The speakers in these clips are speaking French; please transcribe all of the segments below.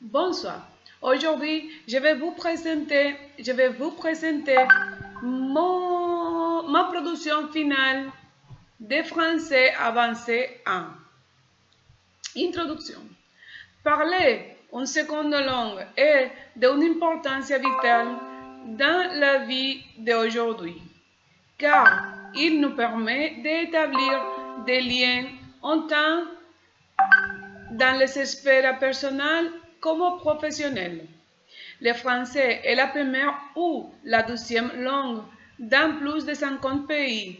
Bonsoir. Aujourd'hui, je vais vous présenter ma production finale de français avancé 1. Introduction. Parler une seconde langue est d'une importance vitale dans la vie d'aujourd'hui, car il nous permet d'établir des liens en temps dans les sphères personnelles comme professionnelles. Le français est la première ou la deuxième langue dans plus de 50 pays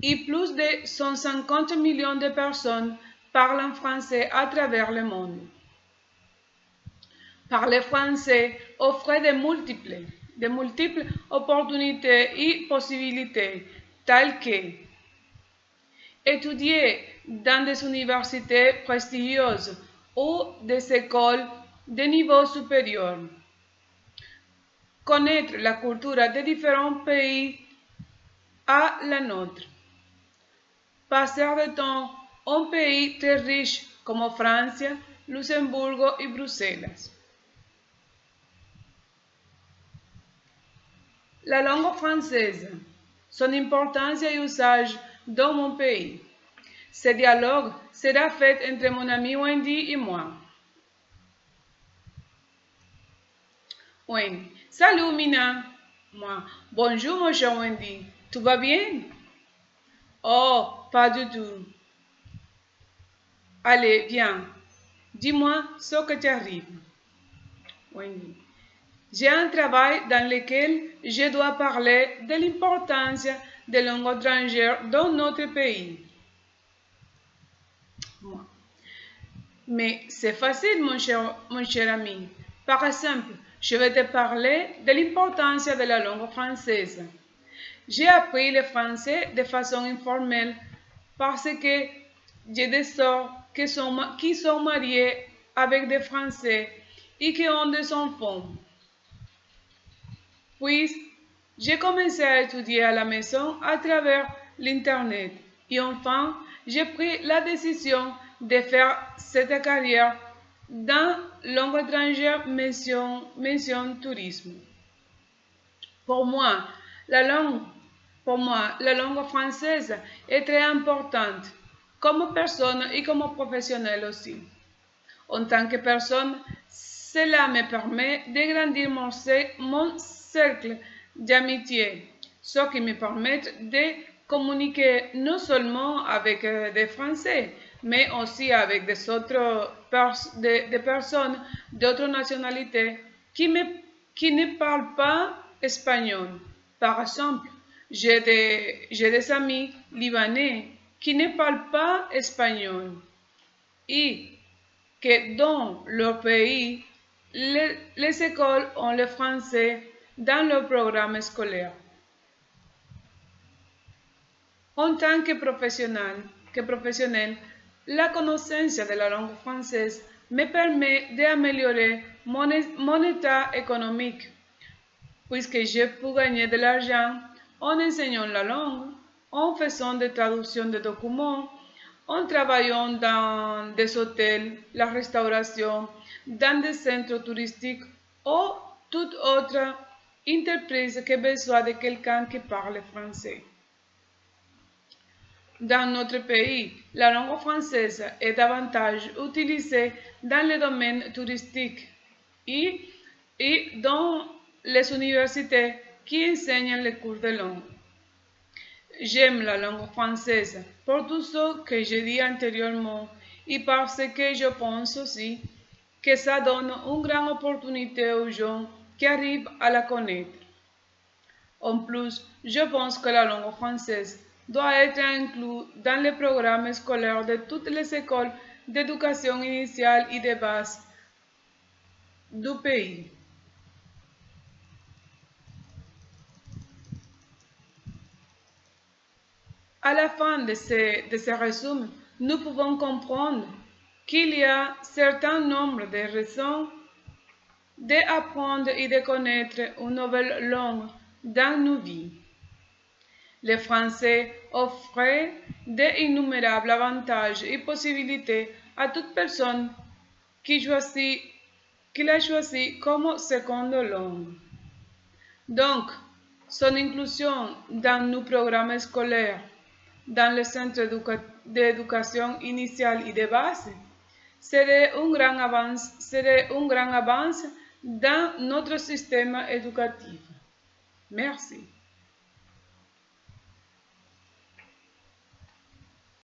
et plus de 150 millions de personnes parlent français à travers le monde. Parler français offre de multiples opportunités et possibilités, telles que étudier dans des universités prestigieuses ou des écoles de niveau supérieur, connaître la culture de différents pays à la nôtre, passer du temps en pays très riches comme France, Luxembourg et Bruxelles. La langue française, son importance et usage dans mon pays. Ce dialogue sera fait entre mon ami Wendy et moi. Wendy. Salut Mina. Moi. Bonjour mon cher Wendy. Tout va bien? Oh, pas du tout. Allez, viens. Dis-moi ce que t'arrive. Wendy. J'ai un travail dans lequel je dois parler de l'importance des langues étrangères dans notre pays. Moi. Mais c'est facile, mon cher ami. Par exemple, je vais te parler de l'importance de la langue française. J'ai appris le français de façon informelle parce que j'ai des sœurs qui sont mariées avec des Français et qui ont des enfants. Puis, j'ai commencé à étudier à la maison à travers l'Internet. Et enfin, j'ai pris la décision de faire cette carrière dans langue étrangère mention tourisme. Pour moi, la langue française est très importante, comme personne et comme professionnel aussi. En tant que personne, cela me permet de grandir mon cercle d'amitié, ce qui me permet de communiquer non seulement avec des Français, mais aussi avec des personnes d'autres nationalités qui ne parlent pas espagnol. Par exemple, j'ai des amis libanais qui ne parlent pas espagnol et que dans leur pays, les écoles ont le français dans leur programme scolaire. En tant que professionnel, la connaissance de la langue française me permet d'améliorer mon état économique, puisque je peux gagner de l'argent en enseignant la langue, en faisant des traductions de documents, en travaillant dans des hôtels, la restauration, dans des centres touristiques ou toute autre entreprise qui a besoin de quelqu'un qui parle français. Dans notre pays, la langue française est davantage utilisée dans le domaine touristique et dans les universités qui enseignent les cours de langue. J'aime la langue française pour tout ce que j'ai dit antérieurement et parce que je pense aussi que ça donne une grande opportunité aux gens qui arrivent à la connaître. En plus, je pense que la langue française doit être incluse dans les programmes scolaires de toutes les écoles d'éducation initiale et de base du pays. À la fin de ce résumé, nous pouvons comprendre qu'il y a un certain nombre de raisons d'apprendre et de connaître une nouvelle langue dans nos vies. Le français offre d'innombrables avantages et possibilités à toute personne qui choisit qu'il a choisi comme seconde langue. Donc, son inclusion dans nos programmes scolaires, dans les centres d'éducation initiale et de base, serait un grand avance dans notre système éducatif. Merci.